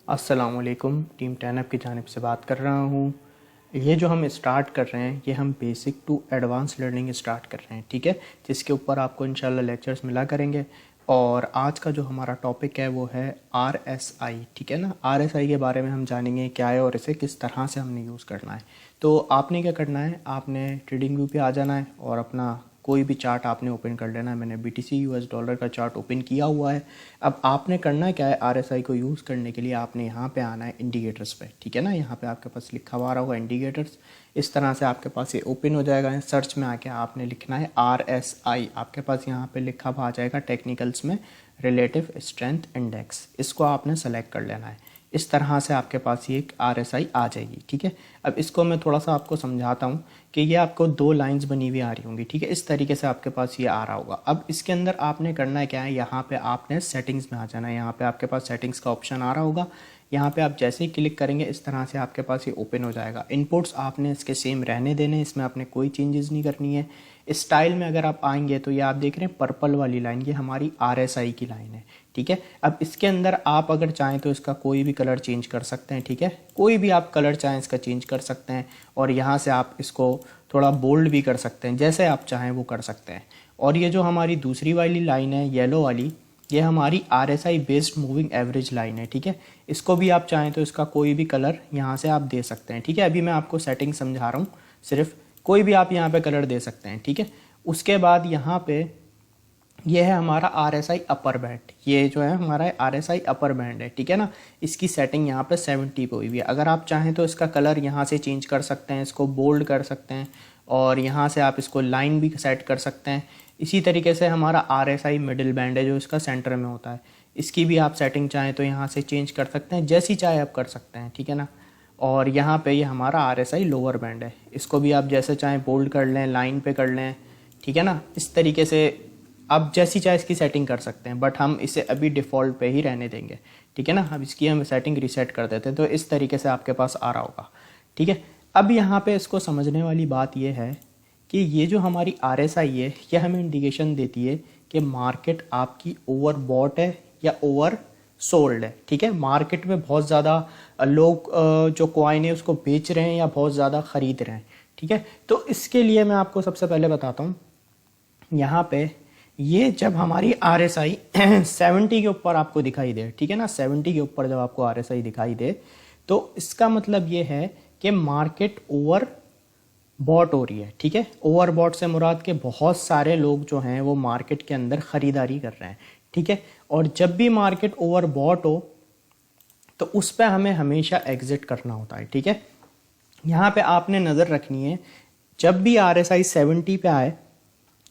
अस्सलामुअलैकुम, टीम 10 की जानिब से बात कर रहा हूँ। ये जो हम स्टार्ट कर रहे हैं, ये हम basic to advance learning start कर रहे हैं, ठीक है, जिसके ऊपर आपको इंशाल्लाह लेक्चर्स मिला करेंगे। और आज का जो हमारा टॉपिक है वो है RSI, ठीक है ना। RSI के बारे में हम जानेंगे क्या है और इसे किस तरह से हमने यूज़ करना है। तो आपने क्या करना है, आपने ट्रेडिंग व्यू पे आ जाना है और अपना कोई भी चार्ट आपने ओपन कर लेना है। मैंने BTC US डॉलर का चार्ट ओपन किया हुआ है। अब आपने करना क्या है, RSI को यूज़ करने के लिए आपने यहाँ पे आना है इंडिकेटर्स पे, ठीक है ना। यहाँ पे आपके पास लिखा हुआ आ रहा होगा इंडिकेटर्स। इस तरह से आपके पास ये ओपन हो जाएगा। सर्च में आके आपने लिखना है RSI। आपके पास यहाँ पे लिखा हुआ आ जाएगा टेक्निकल्स में रिलेटिव स्ट्रेंथ इंडेक्स। इसको आपने सेलेक्ट कर लेना है। इस तरह से आपके पास ये एक RSI आ जाएगी, ठीक है। अब इसको मैं थोड़ा सा आपको समझाता हूँ कि ये आपको दो लाइंस बनी हुई आ रही होंगी, ठीक है। इस तरीके से आपके पास ये आ रहा होगा। अब इसके अंदर आपने करना है क्या है, यहाँ पे आपने सेटिंग्स में आ जाना है। यहाँ पे आपके पास सेटिंग्स का ऑप्शन आ रहा होगा। यहाँ पे आप जैसे ही क्लिक करेंगे इस तरह से आपके पास ये ओपन हो जाएगा। इनपुट्स आपने इसके सेम रहने देने, इसमें आपने कोई चेंजेस नहीं करनी है। स्टाइल में अगर आप आएंगे तो ये आप देख रहे हैं पर्पल वाली लाइन, ये हमारी RSI की लाइन है, ठीक है। अब इसके अंदर आप अगर चाहें तो इसका कोई भी कलर चेंज कर सकते हैं, ठीक है। कोई भी आप कलर चाहें इसका चेंज कर सकते हैं। और यहाँ से आप इसको थोड़ा बोल्ड भी कर सकते हैं, जैसे आप चाहें वो कर सकते हैं। और ये जो हमारी दूसरी वाली लाइन है येलो वाली, ये हमारी RSI based moving average line है, ठीक है। इसको भी आप चाहें तो इसका कोई भी कलर यहाँ से आप दे सकते हैं, ठीक है। अभी मैं आपको सेटिंग समझा रहा हूँ, सिर्फ कोई भी आप यहाँ पे कलर दे सकते हैं, ठीक है। उसके बाद यहाँ पे ये है हमारा RSI अपर बैंड। ये जो है हमारा RSI अपर बैंड है, ठीक है ना। इसकी सेटिंग यहाँ पे 70 पे हुई हुई है। अगर आप चाहें तो इसका कलर यहाँ से चेंज कर सकते हैं, इसको बोल्ड कर सकते हैं और यहाँ से आप इसको लाइन भी सेट कर सकते हैं। इसी तरीके से हमारा RSI मिडिल बैंड है जो इसका सेंटर में होता है, इसकी भी आप सेटिंग चाहें तो यहाँ से चेंज कर सकते हैं, जैसी चाहे आप कर सकते हैं, ठीक है ना। और यहाँ पे ये हमारा RSI लोअर बैंड है, इसको भी आप जैसे चाहें बोल्ड कर लें, लाइन पे कर लें, ठीक है ना। इस तरीके से आप जैसी चाहे इसकी सेटिंग कर सकते हैं, बट हम इसे अभी डिफ़ॉल्ट पे ही रहने देंगे, ठीक है ना। अब इसकी हम सेटिंग रीसेट कर देते हैं तो इस तरीके से आपके पास आ रहा होगा, ठीक है। अब यहाँ पे इसको समझने वाली बात यह है कि ये जो हमारी RSI है यह हमें इंडिकेशन देती है कि मार्केट आपकी ओवर बॉट है या ओवर सोल्ड है, ठीक है। मार्केट में बहुत ज़्यादा लोग जो कॉइन है उसको बेच रहे हैं या बहुत ज़्यादा ख़रीद रहे हैं, ठीक है। तो इसके लिए मैं आपको सबसे पहले बताता हूँ, यहाँ पे ये जब हमारी RSI 70 के ऊपर आपको दिखाई दे, ठीक है ना, 70 के ऊपर जब आपको RSI दिखाई दे तो इसका मतलब ये है कि मार्केट ओवर बॉट हो रही है, ठीक है। ओवर बॉट से मुराद के बहुत सारे लोग जो हैं वो मार्केट के अंदर ख़रीदारी कर रहे हैं, ठीक है। और जब भी मार्केट ओवर बॉट हो तो उस पर हमें हमेशा एग्जिट करना होता है, ठीक है। यहाँ पे आपने नज़र रखनी है, जब भी RSI 70 पे आए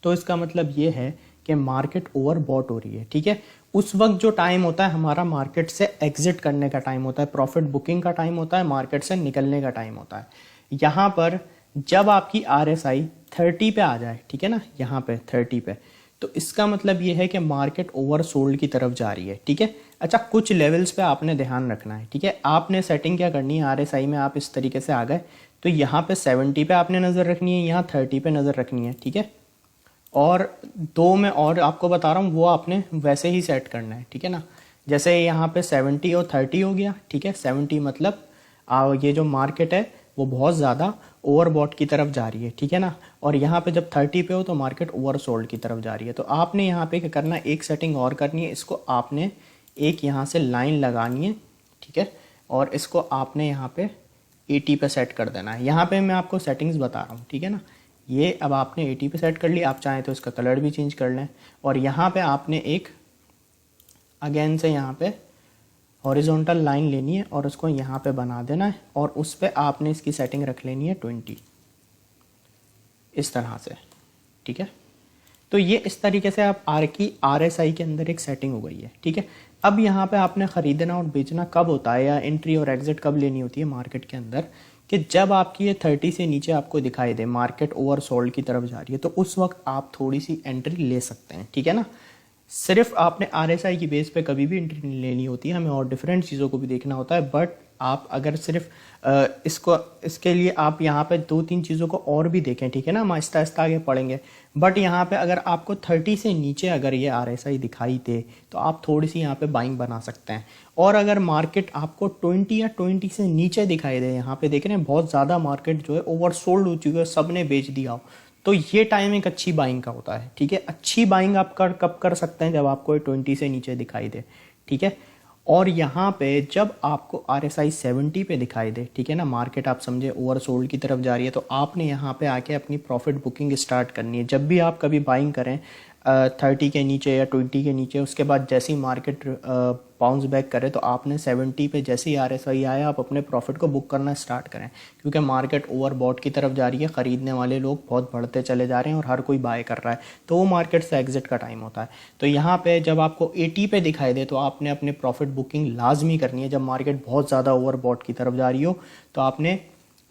तो इसका मतलब ये है कि मार्केट ओवर बॉट हो रही है, ठीक है। उस वक्त जो टाइम होता है हमारा मार्केट से एग्जिट करने का टाइम होता है, प्रॉफिट बुकिंग का टाइम होता है, मार्केट से निकलने का टाइम होता है। यहाँ पर जब आपकी RSI 30 पे आ जाए, ठीक है ना, यहाँ पे 30 पे, तो इसका मतलब ये है कि मार्केट ओवर सोल्ड की तरफ जा रही है, ठीक है। अच्छा, कुछ लेवल्स पे आपने ध्यान रखना है, ठीक है। आपने सेटिंग क्या करनी है, RSI में आप इस तरीके से आ गए तो यहाँ पे 70 पे आपने नज़र रखनी है, यहाँ 30 पे नज़र रखनी है, ठीक है। और दो में और आपको बता रहा हूँ वो आपने वैसे ही सेट करना है, ठीक है ना। जैसे यहाँ पे 70 और 30 हो गया, ठीक है। 70 मतलब ये जो मार्केट है वो बहुत ज़्यादा ओवरबॉट की तरफ जा रही है, ठीक है ना। और यहाँ पे जब 30 पे हो तो मार्केट ओवर सोल्ड की तरफ जा रही है। तो आपने यहाँ पे क्या करना है, एक सेटिंग और करनी है, इसको आपने एक यहाँ से लाइन लगानी है, ठीक है। और इसको आपने यहाँ पे 80 पे सेट कर देना है। यहाँ पे मैं आपको सेटिंग्स बता रहा हूँ, ठीक है ना। ये अब आपने 80 पे सेट कर लिया, आप चाहें तो इसका कलर भी चेंज कर लें। और यहाँ पे आपने एक अगेन से यहाँ पे हॉरिजॉन्टल लाइन लेनी है और उसको यहाँ पे बना देना है और उस पे आपने इसकी सेटिंग रख लेनी है 20, इस तरह से, ठीक है। तो ये इस तरीके से आप RSI के अंदर एक सेटिंग हो गई है, ठीक है। अब यहाँ पे आपने ख़रीदना और बेचना कब होता है या एंट्री और एग्जिट कब लेनी होती है मार्केट के अंदर, कि जब आपकी ये 30 से नीचे आपको दिखाई दे मार्केट ओवर सोल्ड की तरफ जा रही है तो उस वक्त आप थोड़ी सी एंट्री ले सकते हैं, ठीक है ना। सिर्फ आपने RSI की बेस पे कभी भी एंट्री नहीं लेनी होती है, हमें और डिफरेंट चीज़ों को भी देखना होता है। बट आप अगर सिर्फ इसके लिए आप यहाँ पे 2-3 चीज़ों को और भी देखें, ठीक है ना, हम आहिस्ता आहिस्ता आगे पढ़ेंगे। बट यहाँ पे अगर आपको 30 से नीचे अगर ये RSI दिखाई दे तो आप थोड़ी सी यहाँ पे बाइंग बना सकते हैं। और अगर मार्केट आपको 20 या 20 से नीचे दिखाई दे, यहाँ पे देख रहे हैं बहुत ज़्यादा मार्केट जो है ओवरसोल्ड हो चुकी है, सब ने बेच दिया हो, तो ये टाइम एक अच्छी बाइंग का होता है। ठीक है, अच्छी बाइंग आप कब कर सकते हैं, जब आपको 20 से नीचे दिखाई दे। ठीक है, और यहाँ पे जब आपको RSI 70 पे दिखाई दे, ठीक है ना, मार्केट आप समझे ओवरसोल्ड की तरफ जा रही है, तो आपने यहाँ पे आके अपनी प्रॉफिट बुकिंग स्टार्ट करनी है। जब भी आप कभी बाइंग करें 30 के नीचे या 20 के नीचे, उसके बाद जैसे ही मार्केट बाउंस बैक करे तो आपने 70 पे जैसे ही RSI आया आप अपने प्रॉफिट को बुक करना स्टार्ट करें, क्योंकि मार्केट ओवरबॉट की तरफ जा रही है, ख़रीदने वाले लोग बहुत बढ़ते चले जा रहे हैं और हर कोई बाय कर रहा है, तो वो मार्केट से एग्जिट का टाइम होता है। तो यहाँ पे जब आपको 80 पे दिखाई दे तो आपने अपने प्रॉफिट बुकिंग लाजमी करनी है। जब मार्केट बहुत ज़्यादा ओवरबॉट की तरफ जा रही हो तो आपने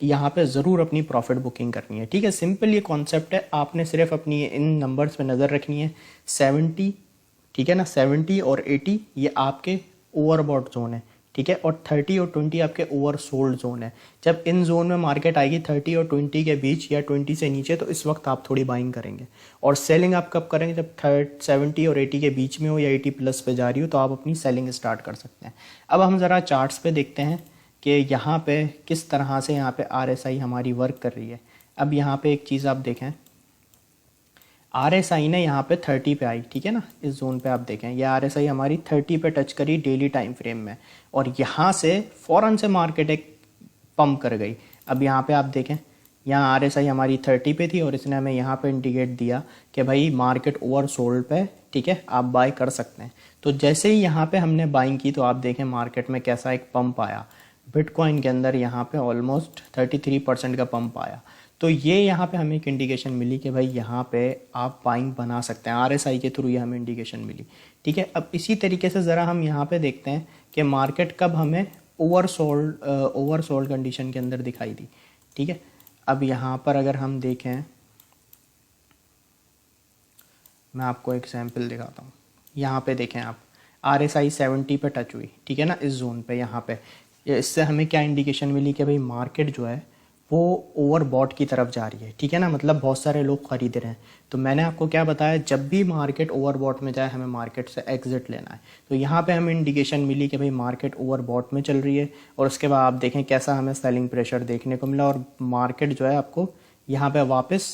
यहाँ पे ज़रूर अपनी प्रॉफिट बुकिंग करनी है। ठीक है, सिंपल ये कॉन्सेप्ट है, आपने सिर्फ अपनी इन नंबर्स पे नज़र रखनी है। 70, ठीक है ना, 70 और 80 ये आपके ओवरबॉट जोन है। ठीक है, और 30 और 20 आपके ओवरसोल्ड जोन है। जब इन जोन में मार्केट आएगी 30 और 20 के बीच या 20 से नीचे, तो इस वक्त आप थोड़ी बाइंग करेंगे। और सेलिंग आप कब करेंगे, जब 70 और 80 के बीच में हो या 80 प्लस पे जा रही हो, तो आप अपनी सेलिंग स्टार्ट कर सकते हैं। अब हम ज़रा चार्ट्स पे देखते हैं कि यहाँ पे किस तरह से यहाँ पे RSI हमारी वर्क कर रही है। अब यहाँ पे एक चीज़ आप देखें, RSI ने यहाँ पे 30 पे आई, ठीक है ना, इस जोन पे आप देखें, ये RSI हमारी 30 पे टच करी डेली टाइम फ्रेम में, और यहाँ से फ़ौरन से मार्केट एक पंप कर गई। अब यहाँ पे आप देखें, यहाँ RSI हमारी 30 पे थी और इसने हमें यहाँ पे इंडिकेट दिया कि भाई मार्केट ओवर सोल्ड पे, ठीक है, आप बाय कर सकते हैं। तो जैसे ही यहाँ पे हमने बाइंग की तो आप देखें मार्केट में कैसा एक पंप आया। बिटकॉइन के अंदर यहाँ पे ऑलमोस्ट 33% का पंप आया। तो ये यहाँ पे हमें एक इंडिकेशन मिली कि भाई यहाँ पे आप बाइंग बना सकते हैं, RSI के थ्रू ये हमें इंडिकेशन मिली। ठीक है, अब इसी तरीके से ज़रा हम यहाँ पे देखते हैं कि मार्केट कब हमें ओवरसोल्ड कंडीशन के अंदर दिखाई दी। ठीक है, अब यहाँ पर अगर हम देखें, मैं आपको एक सैम्पल दिखाता हूँ। यहाँ पे देखें आप, RSI 70 पे टच हुई, ठीक है ना, इस जोन पे, यहाँ पे इससे हमें क्या इंडिकेशन मिली कि भाई मार्केट जो है वो ओवरबॉट की तरफ जा रही है। ठीक है ना, मतलब बहुत सारे लोग खरीद रहे हैं। तो मैंने आपको क्या बताया, जब भी मार्केट ओवरबॉट में जाए हमें मार्केट से एग्जिट लेना है। तो यहाँ पे हमें इंडिकेशन मिली कि भाई मार्केट ओवरबॉट में चल रही है, और उसके बाद आप देखें कैसा हमें सेलिंग प्रेशर देखने को मिला, और मार्केट जो है आपको यहाँ पे वापस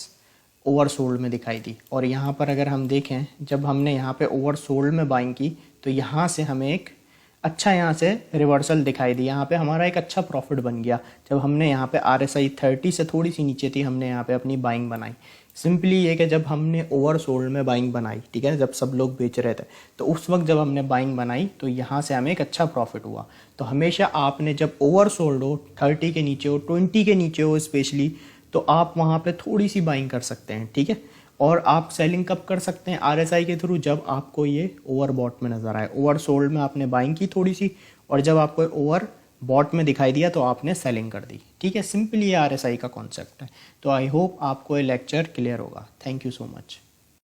ओवरसोल्ड में दिखाई दी। और यहाँ पर अगर हम देखें, जब हमने यहाँ पे ओवरसोल्ड में बाइंग की तो यहाँ से हमें एक अच्छा यहाँ से रिवर्सल दिखाई दी, यहाँ पे हमारा एक अच्छा प्रॉफिट बन गया। जब हमने यहाँ पे RSI 30 से थोड़ी सी नीचे थी, हमने यहाँ पे अपनी बाइंग बनाई। सिंपली ये कि जब हमने ओवरसोल्ड में बाइंग बनाई, ठीक है, जब सब लोग बेच रहे थे, तो उस वक्त जब हमने बाइंग बनाई तो यहाँ से हमें एक अच्छा प्रॉफिट हुआ। तो हमेशा आपने जब ओवरसोल्ड हो, 30 के नीचे हो, 20 के नीचे हो स्पेशली, तो आप वहाँ पे थोड़ी सी बाइंग कर सकते हैं। ठीक है, और आप सेलिंग कब कर सकते हैं RSI के थ्रू, जब आपको ये ओवरबॉट में नज़र आए। ओवरसोल्ड में आपने बाइंग की थोड़ी सी, और जब आपको ओवरबॉट में दिखाई दिया तो आपने सेलिंग कर दी। ठीक है, सिंपली ये RSI का कॉन्सेप्ट है। तो आई होप आपको ये लेक्चर क्लियर होगा। Thank you so much.